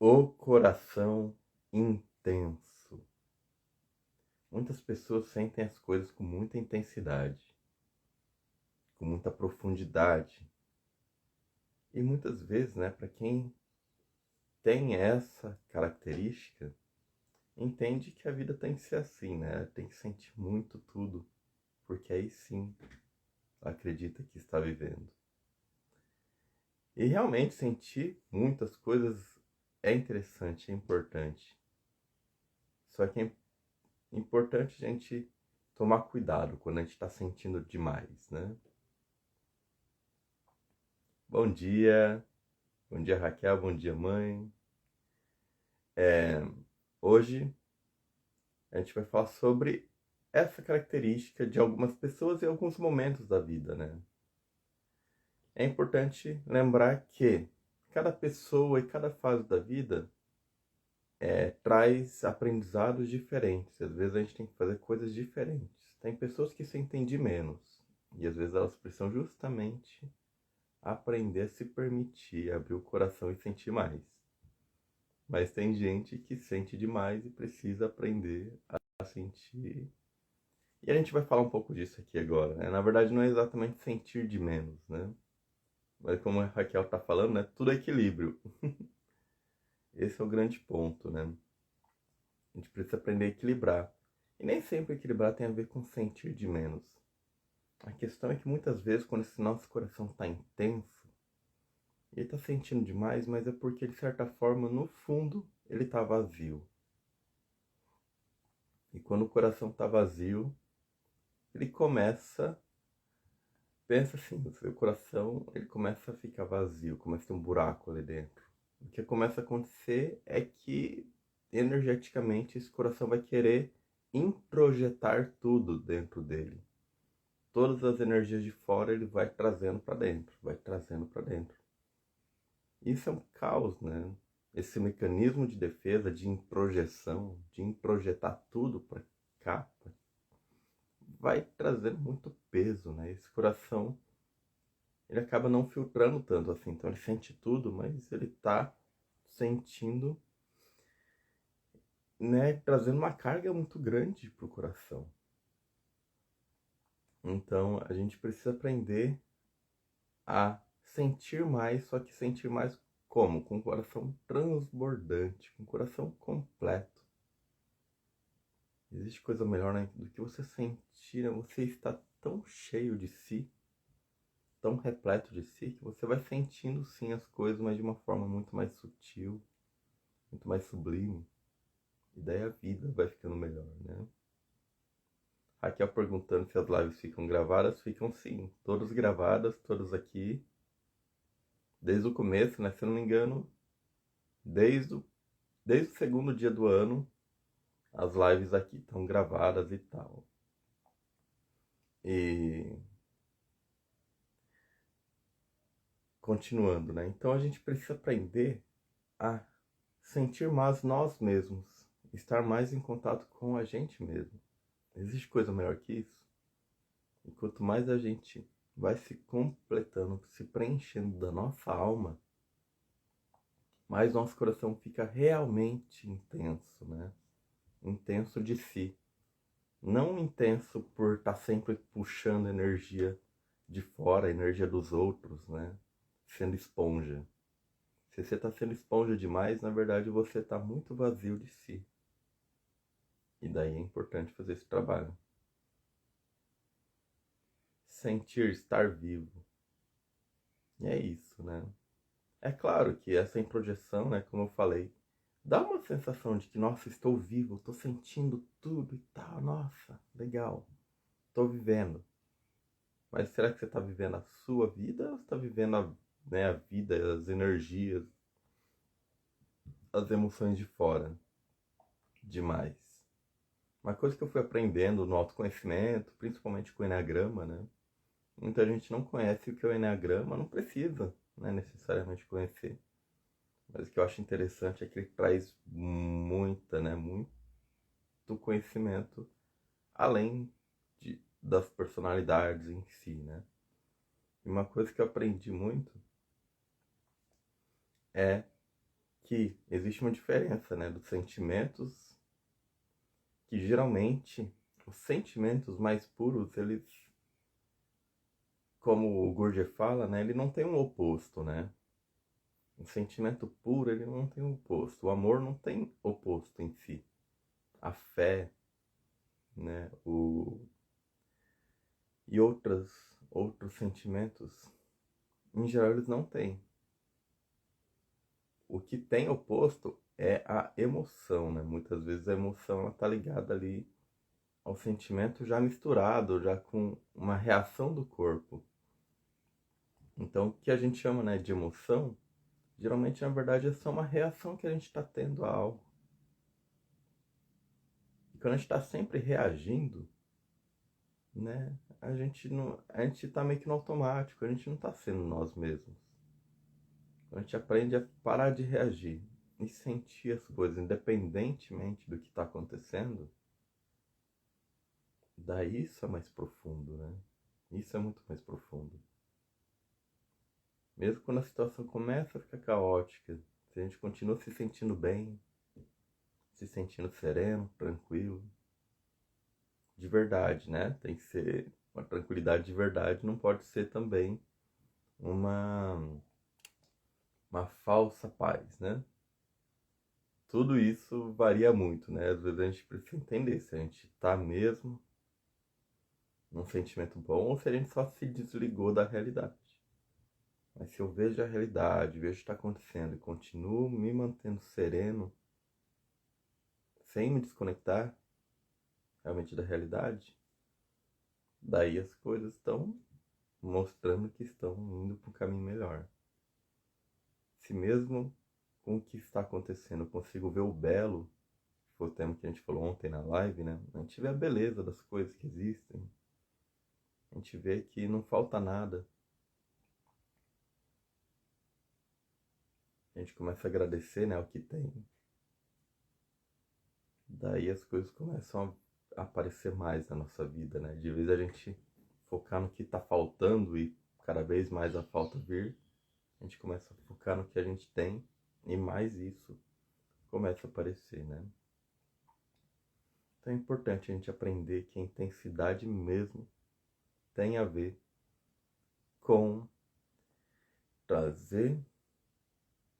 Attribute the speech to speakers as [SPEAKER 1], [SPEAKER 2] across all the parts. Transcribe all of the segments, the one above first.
[SPEAKER 1] O coração intenso. Muitas pessoas sentem as coisas com muita intensidade, com muita profundidade. E muitas vezes, para quem tem essa característica, entende que a vida tem que ser assim, Tem que sentir muito tudo, porque aí sim acredita que está vivendo. E realmente sentir muitas coisas é interessante, é importante. Só que é importante a gente tomar cuidado quando a gente está sentindo demais, Bom dia Raquel, bom dia mãe. Hoje a gente vai falar sobre essa característica de algumas pessoas em alguns momentos da vida, É importante lembrar que cada pessoa e cada fase da vida traz aprendizados diferentes. Às vezes a gente tem que fazer coisas diferentes. Tem pessoas que sentem de menos e às vezes elas precisam justamente aprender a se permitir, abrir o coração e sentir mais. Mas tem gente que sente demais e precisa aprender a sentir. E a gente vai falar um pouco disso aqui agora, Na verdade não é exatamente sentir de menos, Mas como a Raquel está falando, tudo é equilíbrio. Esse é o grande ponto, A gente precisa aprender a equilibrar. E nem sempre equilibrar tem a ver com sentir de menos. A questão é que muitas vezes quando esse nosso coração está intenso, ele está sentindo demais, mas é porque, de certa forma, no fundo, ele está vazio. E quando o coração está vazio, ele começa... Pensa assim, o seu coração, ele começa a ficar vazio, começa a ter um buraco ali dentro. O que começa a acontecer é que, energeticamente, esse coração vai querer introjetar tudo dentro dele. Todas as energias de fora ele vai trazendo para dentro, vai trazendo para dentro. Isso é um caos, Esse mecanismo de defesa, de introjeção, de introjetar tudo para cá, vai trazendo muito peso, Esse coração, ele acaba não filtrando tanto assim, então ele sente tudo, mas ele está sentindo, trazendo uma carga muito grande para o coração. Então a gente precisa aprender a sentir mais, só que sentir mais como? Com o coração transbordante, com o coração completo. Existe coisa melhor, do que você sentir, Você está tão cheio de si, tão repleto de si, que você vai sentindo sim as coisas, mas de uma forma muito mais sutil, muito mais sublime. E daí a vida vai ficando melhor, Raquel perguntando se as lives ficam gravadas. Ficam sim, todas gravadas, todas aqui. Desde o começo, se eu não me engano, desde o segundo dia do ano, as lives aqui estão gravadas e tal. E continuando, Então a gente precisa aprender a sentir mais nós mesmos, estar mais em contato com a gente mesmo. Existe coisa melhor que isso? E quanto mais a gente vai se completando, se preenchendo da nossa alma, mais nosso coração fica realmente intenso, Intenso de si. Não intenso por estar sempre puxando energia de fora, energia dos outros, Sendo esponja. Se você está sendo esponja demais, na verdade você está muito vazio de si. E daí é importante fazer esse trabalho. Sentir, estar vivo. E é isso, É claro que essa introjeção, como eu falei, dá uma sensação de que, nossa, estou vivo, estou sentindo tudo e tal, nossa, legal, estou vivendo. Mas será que você está vivendo a sua vida ou você está vivendo a vida, as energias, as emoções de fora? Demais. Uma coisa que eu fui aprendendo no autoconhecimento, principalmente com o Eneagrama, Muita gente não conhece o que é o Eneagrama, não precisa, necessariamente conhecer. Mas o que eu acho interessante é que ele traz muito conhecimento além das personalidades em si, E uma coisa que eu aprendi muito é que existe uma diferença, né, dos sentimentos, que geralmente os sentimentos mais puros, eles, como o Gurdjieff fala, né, ele não tem um oposto, né? O sentimento puro, ele não tem um oposto. O amor não tem oposto em si. A fé, né, e outros sentimentos, em geral, eles não têm. O que tem oposto é a emoção, né? Muitas vezes a emoção ela tá ligada ali ao sentimento já misturado, já com uma reação do corpo. Então, o que a gente chama, né, de emoção, geralmente, na verdade, é só uma reação que a gente está tendo a algo. E quando a gente está sempre reagindo, né, a gente está meio que no automático, a gente não está sendo nós mesmos. Quando a gente aprende a parar de reagir e sentir as coisas, independentemente do que está acontecendo, daí isso é mais profundo, né? Isso é muito mais profundo. Mesmo quando a situação começa a ficar caótica, se a gente continua se sentindo bem, se sentindo sereno, tranquilo, de verdade, né? Tem que ser uma tranquilidade de verdade, não pode ser também uma, uma falsa paz, né? Tudo isso varia muito, né? Às vezes a gente precisa entender se a gente tá mesmo num sentimento bom ou se a gente só se desligou da realidade. Mas se eu vejo a realidade, vejo o que está acontecendo e continuo me mantendo sereno, sem me desconectar realmente da realidade, daí as coisas estão mostrando que estão indo para um caminho melhor. Se mesmo com o que está acontecendo eu consigo ver o belo, que foi o tema que a gente falou ontem na live, né? A gente vê a beleza das coisas que existem, a gente vê que não falta nada. A gente começa a agradecer, né, o que tem. Daí as coisas começam a aparecer mais na nossa vida, né? De vez a gente focar no que está faltando e cada vez mais a falta vir, a gente começa a focar no que a gente tem e mais isso começa a aparecer, né? Então é importante a gente aprender que a intensidade mesmo tem a ver com trazer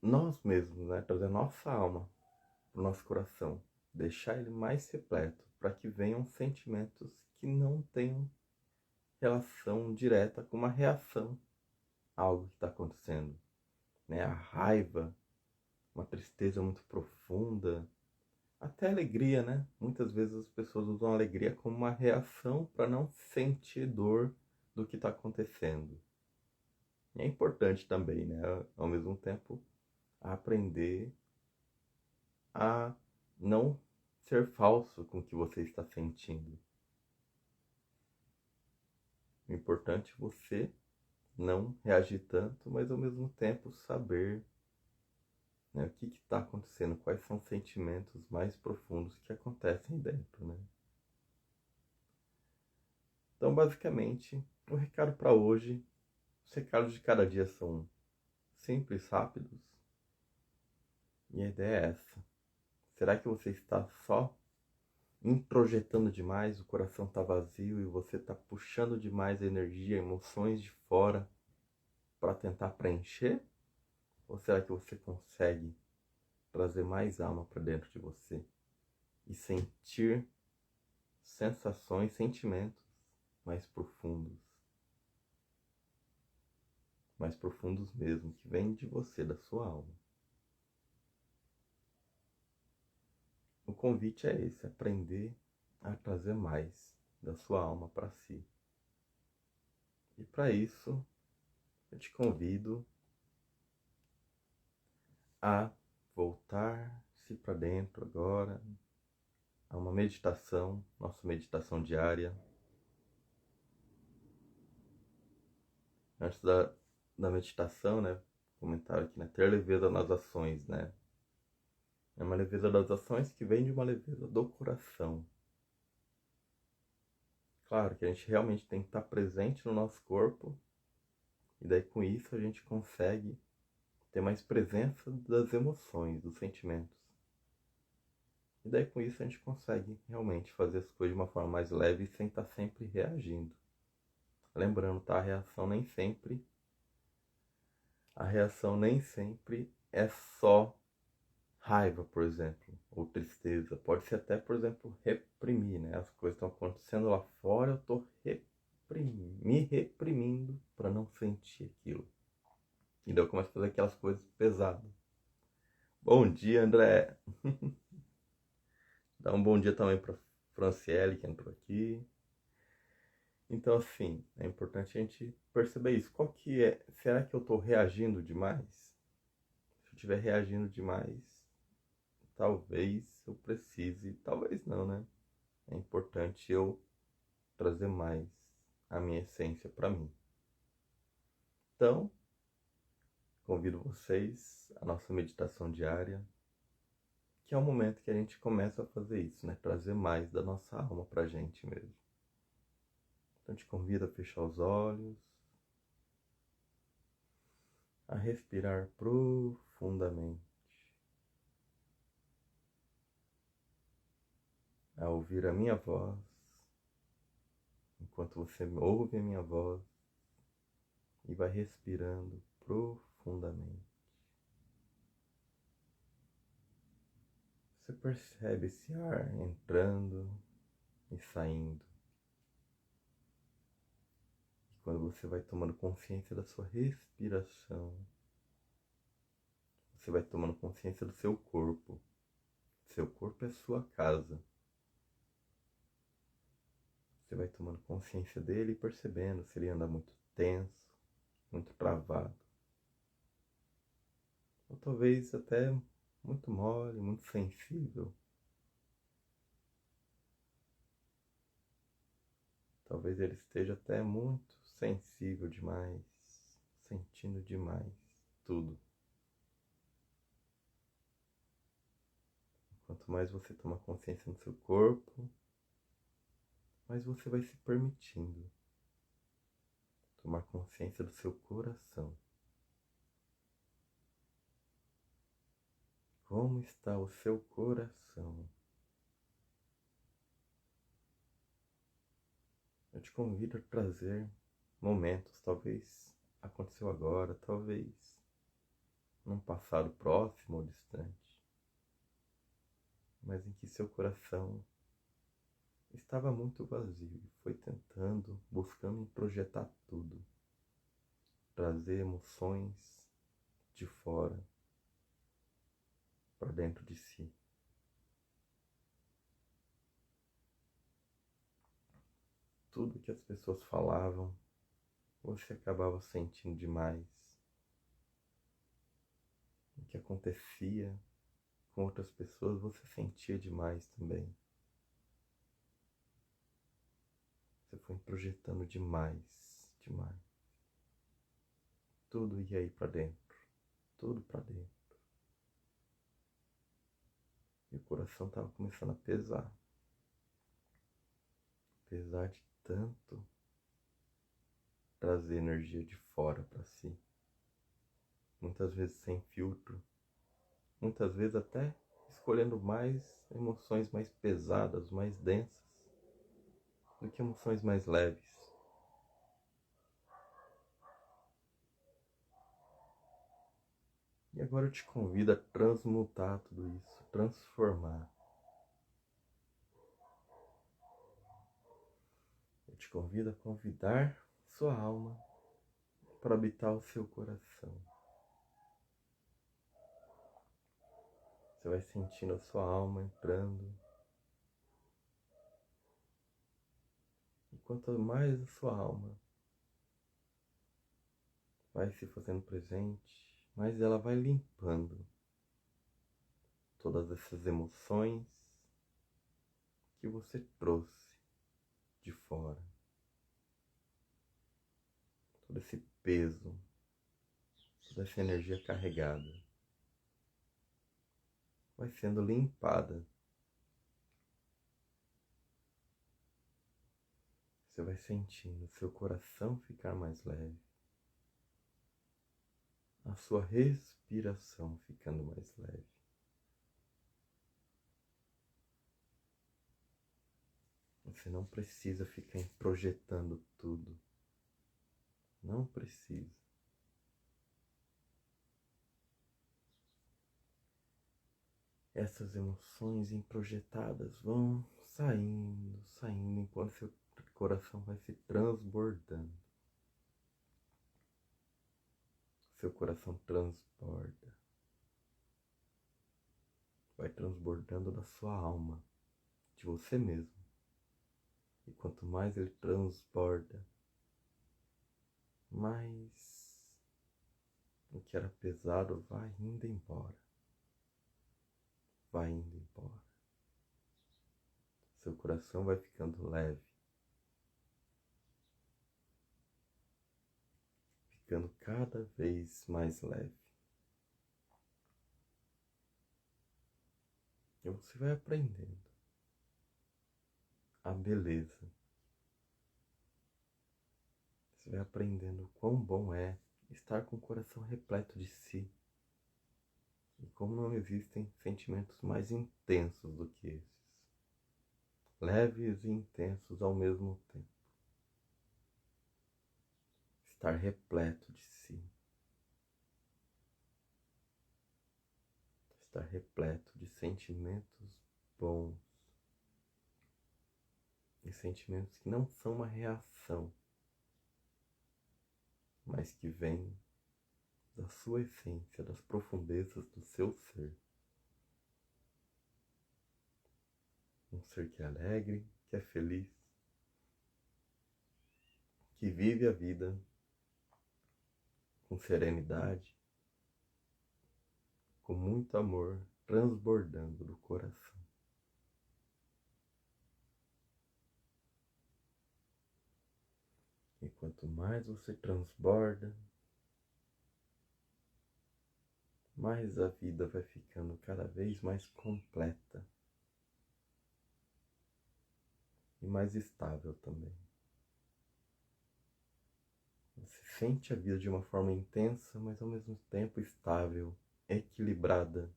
[SPEAKER 1] nós mesmos, né? Trazer nossa alma para o nosso coração, deixar ele mais repleto, para que venham sentimentos que não tenham relação direta com uma reação a algo que está acontecendo, né? A raiva, uma tristeza muito profunda, até alegria, né? Muitas vezes as pessoas usam a alegria como uma reação para não sentir dor do que está acontecendo. E é importante também, né? Ao mesmo tempo, aprender a não ser falso com o que você está sentindo. O importante é você não reagir tanto, mas ao mesmo tempo saber, né, o que está acontecendo, quais são os sentimentos mais profundos que acontecem dentro, né? Então, basicamente, o recado para hoje, os recados de cada dia são simples, rápidos, e a ideia é essa. Será que você está só introjetando demais, o coração está vazio e você está puxando demais a energia, emoções de fora para tentar preencher? Ou será que você consegue trazer mais alma para dentro de você e sentir sensações, sentimentos mais profundos mesmo, que vêm de você, da sua alma? O convite é esse, aprender a trazer mais da sua alma para si. E para isso, eu te convido a voltar-se para dentro agora, a uma meditação, nossa meditação diária. Antes da meditação, né, comentário aqui, né, ter leveza nas ações, né? É uma leveza das ações que vem de uma leveza do coração. Claro que a gente realmente tem que estar presente no nosso corpo, e daí com isso a gente consegue ter mais presença das emoções, dos sentimentos. E daí com isso a gente consegue realmente fazer as coisas de uma forma mais leve sem estar sempre reagindo. Lembrando, tá? A reação nem sempre é só raiva, por exemplo, ou tristeza. Pode ser até, por exemplo, reprimir, né? As coisas estão acontecendo lá fora, eu estou me reprimindo para não sentir aquilo. E daí eu começo a fazer aquelas coisas pesadas. Bom dia, André! Dá um bom dia também para Franciele, que entrou aqui. Então, assim, é importante a gente perceber isso. Qual que é? Será que eu estou reagindo demais? Se eu estiver reagindo demais, talvez eu precise, talvez não, né? É importante eu trazer mais a minha essência para mim. Então, convido vocês à nossa meditação diária, que é o momento que a gente começa a fazer isso, né? Trazer mais da nossa alma pra gente mesmo. Então, te convido a fechar os olhos, a respirar profundamente, a ouvir a minha voz. Enquanto você ouve a minha voz e vai respirando profundamente, você percebe esse ar entrando e saindo. E quando você vai tomando consciência da sua respiração, você vai tomando consciência do seu corpo. Seu corpo é sua casa. Você vai tomando consciência dele e percebendo se ele anda muito tenso, muito travado. Ou talvez até muito mole, muito sensível. Talvez ele esteja até muito sensível demais, sentindo demais tudo. Quanto mais você toma consciência no seu corpo, mais você vai se permitindo tomar consciência do seu coração. Como está o seu coração? Eu te convido a trazer momentos, talvez aconteceu agora, talvez num passado próximo ou distante, mas em que seu coração estava muito vazio e foi tentando, buscando projetar tudo, trazer emoções de fora para dentro de si. Tudo que as pessoas falavam, você acabava sentindo demais. O que acontecia com outras pessoas, você sentia demais também. Você foi projetando demais, demais. Tudo ia aí para dentro, tudo para dentro. E o coração estava começando a pesar. Pesar de tanto trazer energia de fora para si. Muitas vezes sem filtro. Muitas vezes até escolhendo mais emoções mais pesadas, mais densas, do que emoções mais leves. E agora eu te convido a transmutar tudo isso, transformar. Eu te convido a convidar sua alma para habitar o seu coração. Você vai sentindo a sua alma entrando. E quanto mais a sua alma vai se fazendo presente, mais ela vai limpando todas essas emoções que você trouxe de fora. Todo esse peso, toda essa energia carregada vai sendo limpada. Você vai sentindo seu coração ficar mais leve. a sua respiração ficando mais leve. Você não precisa ficar projetando tudo. Não precisa. Essas emoções introjetadas vão saindo, enquanto seu coração vai se transbordando. Seu coração transborda. Vai transbordando da sua alma, de você mesmo. E quanto mais ele transborda, mais o que era pesado vai indo embora. Vai indo embora. Seu coração vai ficando leve. Ficando cada vez mais leve. E você vai aprendendo a beleza. Você vai aprendendo o quão bom é estar com o coração repleto de si. E como não existem sentimentos mais intensos do que esses. Leves e intensos ao mesmo tempo. Estar repleto de si. Estar repleto de sentimentos bons. E sentimentos que não são uma reação, mas que vêm da sua essência, das profundezas do seu ser. Um ser que é alegre, que é feliz, que vive a vida com serenidade, com muito amor transbordando do coração. E quanto mais você transborda, mais a vida vai ficando cada vez mais completa e mais estável também. Você sente a vida de uma forma intensa, mas ao mesmo tempo estável, equilibrada,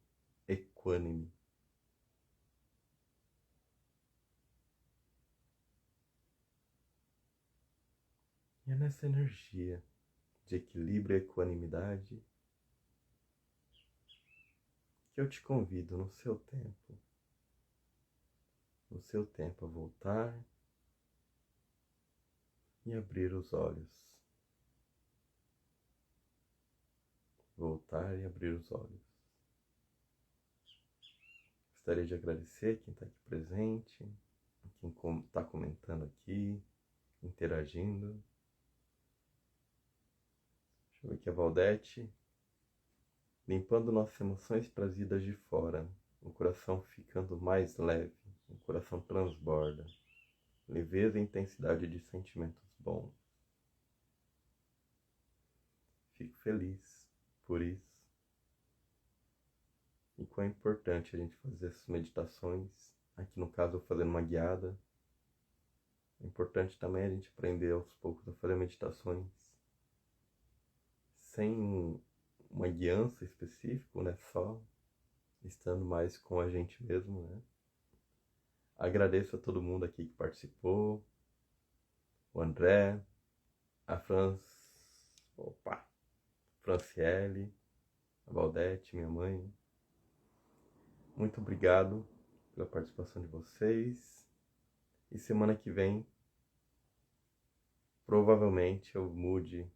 [SPEAKER 1] equânime. E é nessa energia de equilíbrio e equanimidade que eu te convido no seu tempo a voltar e abrir os olhos. Voltar e abrir os olhos. Gostaria de agradecer quem está aqui presente, quem está comentando aqui, interagindo. Deixa eu ver aqui a Valdete. Limpando nossas emoções trazidas de fora, o coração ficando mais leve, o coração transborda, leveza e intensidade de sentimentos bons. Fico feliz por isso. E quão é importante a gente fazer essas meditações, aqui no caso eu fazendo uma guiada. É importante também a gente aprender aos poucos a fazer meditações sem uma guiança específica, né? Só estando mais com a gente mesmo, né? Agradeço a todo mundo aqui que participou, o André, a Franciele, a Valdete, minha mãe. Muito obrigado pela participação de vocês. E semana que vem, provavelmente eu mude,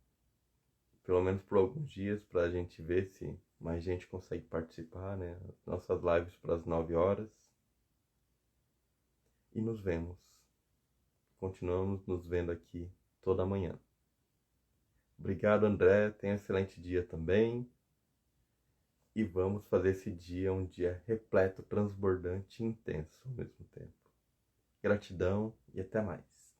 [SPEAKER 1] pelo menos por alguns dias, para a gente ver se mais gente consegue participar, né? Nossas lives para as 9 horas. E nos vemos. Continuamos nos vendo aqui toda manhã. Obrigado, André. Tenha um excelente dia também. E vamos fazer esse dia um dia repleto, transbordante e intenso ao mesmo tempo. Gratidão e até mais.